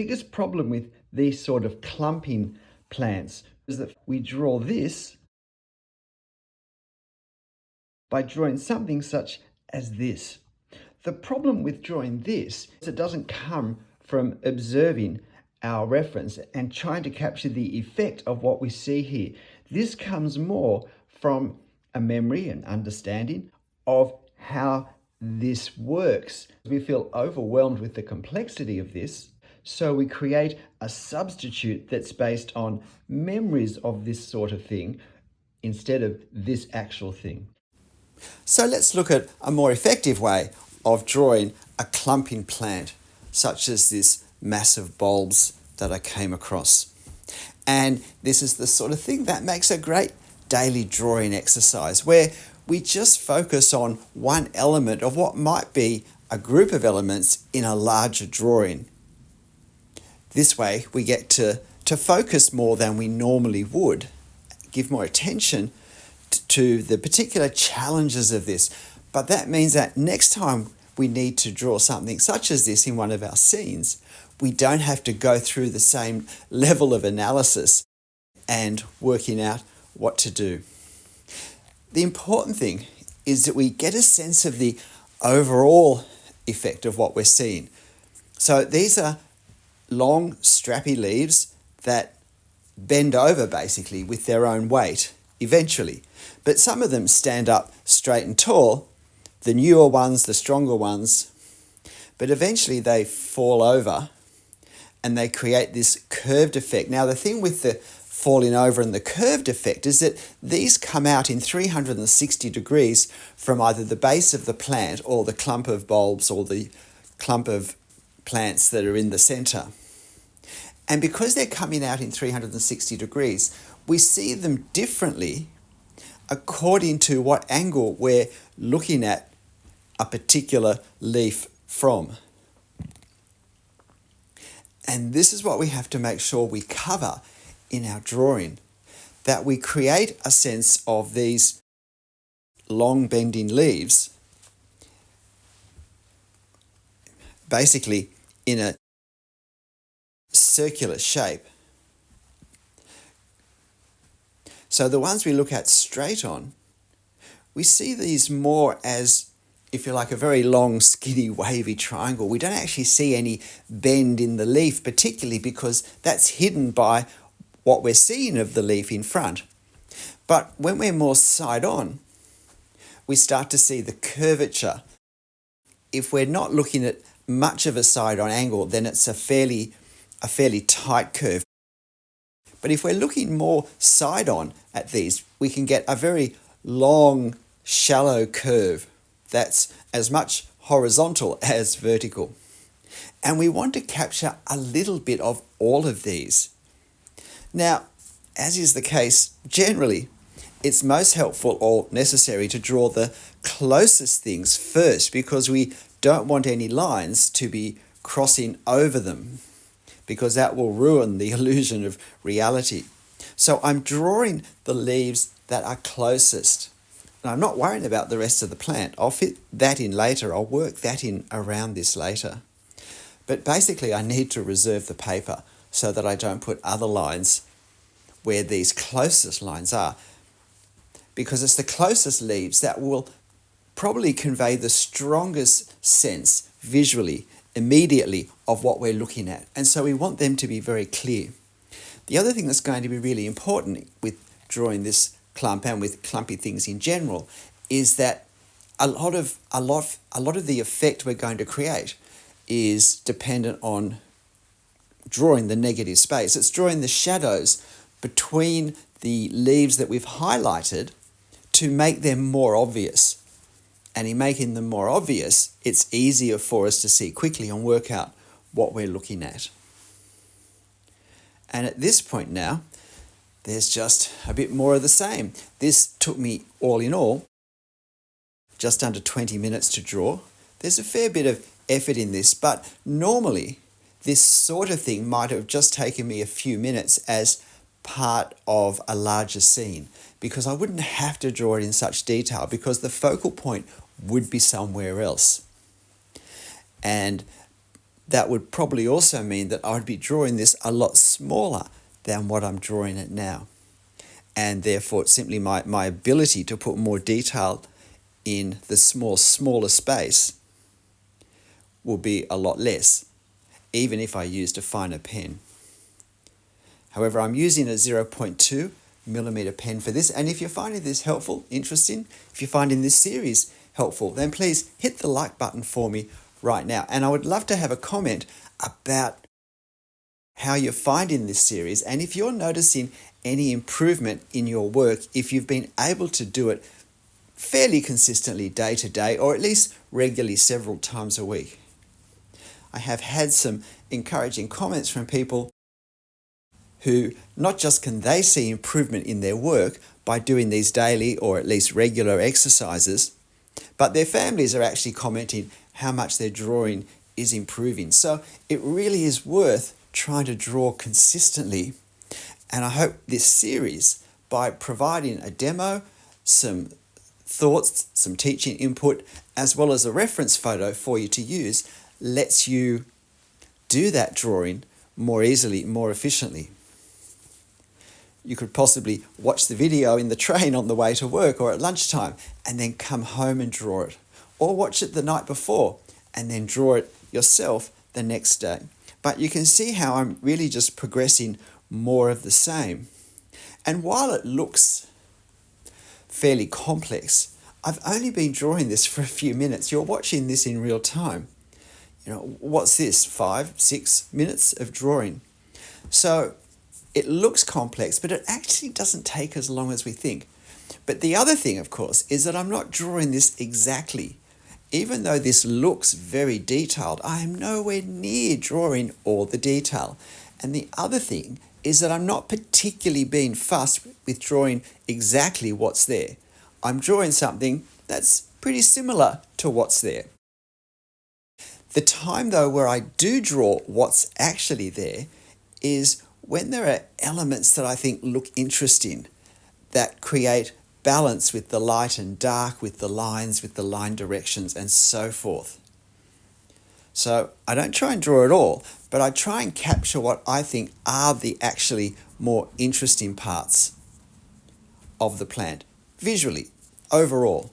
biggest problem with these sort of clumping plants is that we draw this by drawing something such as this. The problem with drawing this is it doesn't come from observing our reference and trying to capture the effect of what we see here. This comes more from a memory and understanding of how this works. We feel overwhelmed with the complexity of this, so we create a substitute that's based on memories of this sort of thing instead of this actual thing. So let's look at a more effective way of drawing a clumping plant, such as this mass of bulbs that I came across. And this is the sort of thing that makes a great daily drawing exercise, where we just focus on one element of what might be a group of elements in a larger drawing. This way we get to focus more than we normally would, give more attention to the particular challenges of this. But that means that next time we need to draw something such as this in one of our scenes, we don't have to go through the same level of analysis and working out what to do. The important thing is that we get a sense of the overall effect of what we're seeing. So these are long, strappy leaves that bend over basically with their own weight eventually. But some of them stand up straight and tall, the newer ones, the stronger ones, but eventually they fall over and they create this curved effect. Now, the thing with the falling over and the curved effect is that these come out in 360 degrees from either the base of the plant or the clump of bulbs or the clump of plants that are in the center. And because they're coming out in 360 degrees, we see them differently according to what angle we're looking at a particular leaf from. And this is what we have to make sure we cover in our drawing, that we create a sense of these long bending leaves basically in a circular shape. So the ones we look at straight on, we see these more as, if you like, a very long, skinny, wavy triangle. We don't actually see any bend in the leaf, particularly because that's hidden by what we're seeing of the leaf in front. But when we're more side on, we start to see the curvature. If we're not looking at much of a side on angle, then it's a fairly tight curve. But if we're looking more side on at these, we can get a very long, shallow curve that's as much horizontal as vertical. And we want to capture a little bit of all of these. Now, as is the case generally, it's most helpful or necessary to draw the closest things first, because we don't want any lines to be crossing over them, because that will ruin the illusion of reality. So I'm drawing the leaves that are closest. And I'm not worrying about the rest of the plant. I'll fit that in later. I'll work that in around this later. But basically I need to reserve the paper so that I don't put other lines where these closest lines are, because it's the closest leaves that will probably convey the strongest sense visually, immediately, of what we're looking at. And so we want them to be very clear. The other thing that's going to be really important with drawing this clump and with clumpy things in general is that a lot of the effect we're going to create is dependent on drawing the negative space. It's drawing the shadows between the leaves that we've highlighted to make them more obvious. And in making them more obvious, it's easier for us to see quickly and work out what we're looking at. And at this point now, there's just a bit more of the same. This took me, all in all, just under 20 minutes to draw. There's a fair bit of effort in this, but normally this sort of thing might have just taken me a few minutes as part of a larger scene, because I wouldn't have to draw it in such detail, because the focal point would be somewhere else. And that would probably also mean that I would be drawing this a lot smaller than what I'm drawing it now. And therefore, it's simply my ability to put more detail in the smaller space will be a lot less, even if I used a finer pen. However, I'm using a 0.2 millimeter pen for this, and if you're finding this helpful, interesting, if you're finding this series helpful, then please hit the like button for me right now. And I would love to have a comment about how you're finding this series, and if you're noticing any improvement in your work, if you've been able to do it fairly consistently day to day, or at least regularly several times a week. I have had some encouraging comments from people who not just can they see improvement in their work by doing these daily or at least regular exercises, but their families are actually commenting how much their drawing is improving. So it really is worth trying to draw consistently. And I hope this series, by providing a demo, some thoughts, some teaching input, as well as a reference photo for you to use, lets you do that drawing more easily, more efficiently. You could possibly watch the video in the train on the way to work or at lunchtime and then come home and draw it. Or watch it the night before and then draw it yourself the next day. But you can see how I'm really just progressing more of the same. And while it looks fairly complex, I've only been drawing this for a few minutes. You're watching this in real time. You know, what's this, 5-6 minutes of drawing? So it looks complex, but it actually doesn't take as long as we think. But the other thing, of course, is that I'm not drawing this exactly. Even though this looks very detailed, I am nowhere near drawing all the detail. And the other thing is that I'm not particularly being fussed with drawing exactly what's there. I'm drawing something that's pretty similar to what's there. The time, though, where I do draw what's actually there is when there are elements that I think look interesting, that create balance with the light and dark, with the lines, with the line directions, and so forth. So I don't try and draw it all, but I try and capture what I think are the actually more interesting parts of the plant, visually, overall,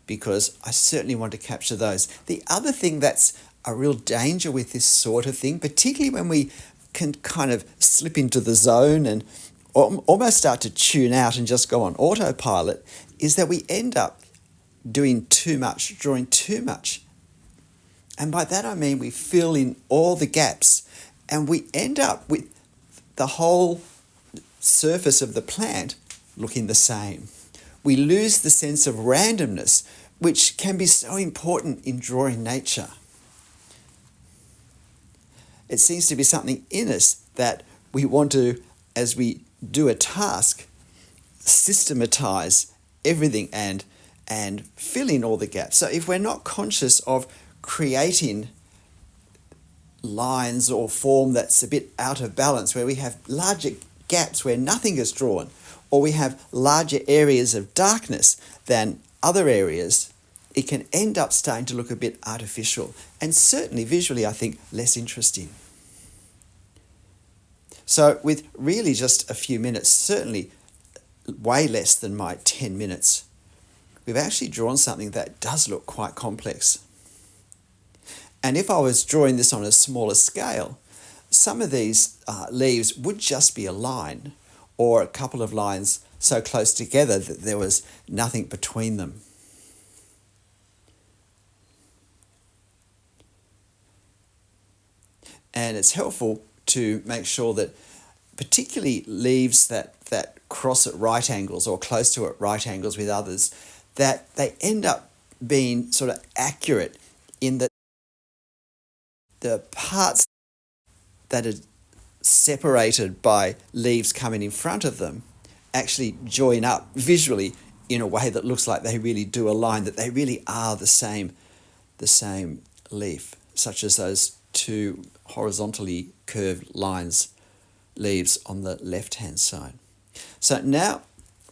because I certainly want to capture those. The other thing that's a real danger with this sort of thing, particularly when we can kind of slip into the zone and almost start to tune out and just go on autopilot, is that we end up doing too much, drawing too much. And by that I mean we fill in all the gaps and we end up with the whole surface of the plant looking the same. We lose the sense of randomness, which can be so important in drawing nature. It seems to be something in us that we want to, as we do a task, systematize everything and fill in all the gaps. So if we're not conscious of creating lines or form that's a bit out of balance, where we have larger gaps where nothing is drawn, or we have larger areas of darkness than other areas, it can end up starting to look a bit artificial and certainly visually, I think, less interesting. So with really just a few minutes, certainly way less than my 10 minutes, we've actually drawn something that does look quite complex. And if I was drawing this on a smaller scale, some of these leaves would just be a line or a couple of lines so close together that there was nothing between them. And it's helpful to make sure that particularly leaves that cross at right angles or close to at right angles with others, that they end up being sort of accurate in that the parts that are separated by leaves coming in front of them actually join up visually in a way that looks like they really do align, that they really are the same leaf, such as those two horizontally curved leaves on the left-hand side. So now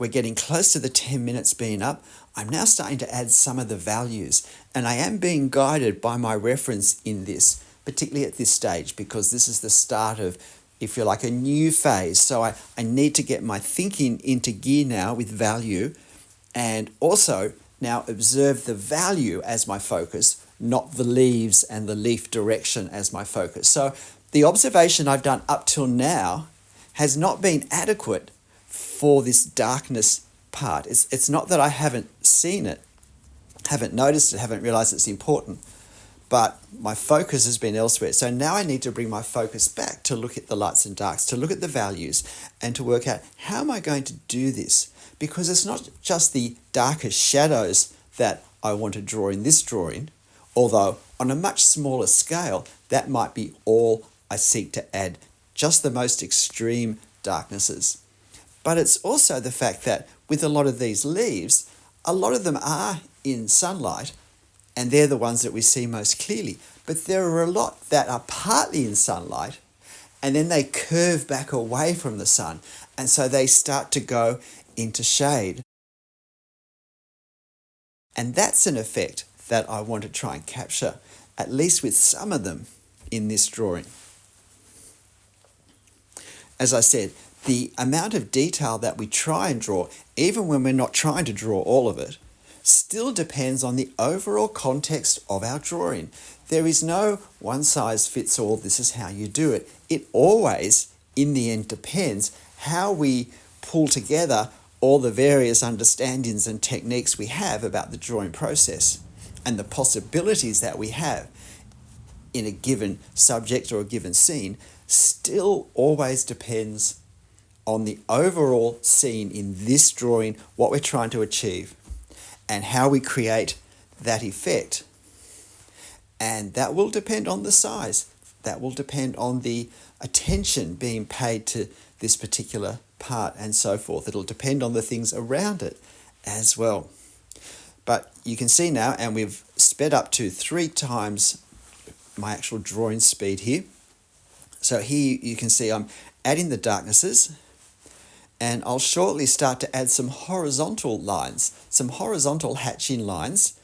we're getting close to the 10 minutes being up. I'm now starting to add some of the values, and I am being guided by my reference in this, particularly at this stage, because this is the start of, if you like, a new phase. So I need to get my thinking into gear now with value, and also now observe the value as my focus, not the leaves and the leaf direction as my focus. So the observation I've done up till now has not been adequate for this darkness part. It's not that I haven't seen it, haven't noticed it, haven't realized it's important, but my focus has been elsewhere. So now I need to bring my focus back to look at the lights and darks, to look at the values, and to work out how am I going to do this? Because it's not just the darkest shadows that I want to draw in this drawing, although on a much smaller scale, that might be all I seek to add, just the most extreme darknesses. But it's also the fact that with a lot of these leaves, a lot of them are in sunlight, and they're the ones that we see most clearly. But there are a lot that are partly in sunlight, and then they curve back away from the sun, and so they start to go into shade. And that's an effect that I want to try and capture, at least with some of them in this drawing. As I said, the amount of detail that we try and draw, even when we're not trying to draw all of it, still depends on the overall context of our drawing. There is no one size fits all, this is how you do it. It always, in the end, depends how we pull together all the various understandings and techniques we have about the drawing process and the possibilities that we have in a given subject or a given scene still always depends on the overall scene in this drawing, what we're trying to achieve, and how we create that effect. And that will depend on the size. That will depend on the attention being paid to this particular part and so forth. It'll depend on the things around it as well. But you can see now, and we've sped up to 3 times my actual drawing speed here. So here you can see I'm adding the darknesses, and I'll shortly start to add some horizontal lines, some horizontal hatching lines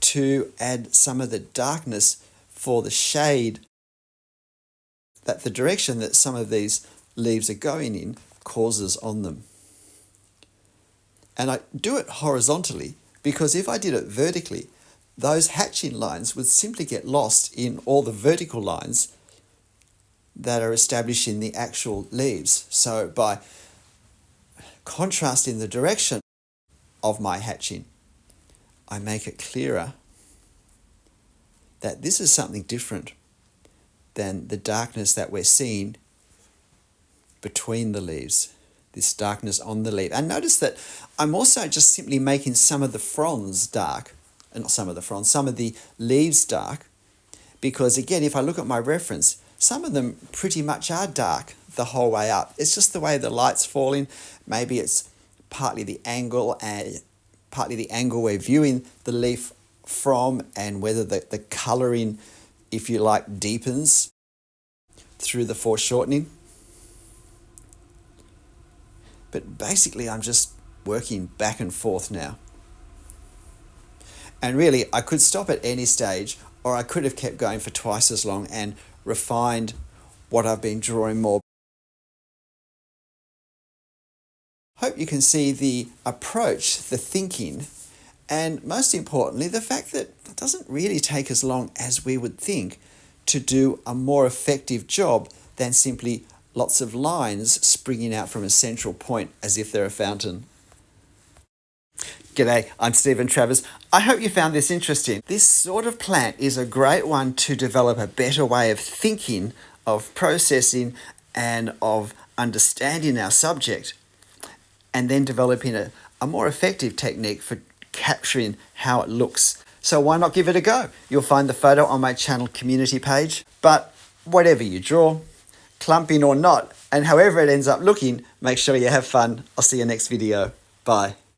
to add some of the darkness for the shade that the direction that some of these leaves are going in causes on them. And I do it horizontally because if I did it vertically, those hatching lines would simply get lost in all the vertical lines that are established in the actual leaves. So by contrasting the direction of my hatching, I make it clearer that this is something different than the darkness that we're seeing between the leaves, this darkness on the leaf. And notice that I'm also just simply making some of the fronds dark, and not some of the fronds, some of the leaves dark, because again, if I look at my reference, some of them pretty much are dark the whole way up. It's just the way the light's falling. Maybe it's partly the angle we're viewing the leaf from, and whether the colouring, if you like, deepens through the foreshortening. But basically I'm just working back and forth now. And really I could stop at any stage, or I could have kept going for twice as long and refined what I've been drawing more. Hope you can see the approach, the thinking, and most importantly, the fact that it doesn't really take as long as we would think to do a more effective job than simply lots of lines springing out from a central point as if they're a fountain. G'day, I'm Stephen Travers. I hope you found this interesting. This sort of plant is a great one to develop a better way of thinking, of processing, and of understanding our subject, and then developing a more effective technique for capturing how it looks. So why not give it a go? You'll find the photo on my channel community page. But whatever you draw, clumping or not, and however it ends up looking, make sure you have fun. I'll see you next video. Bye.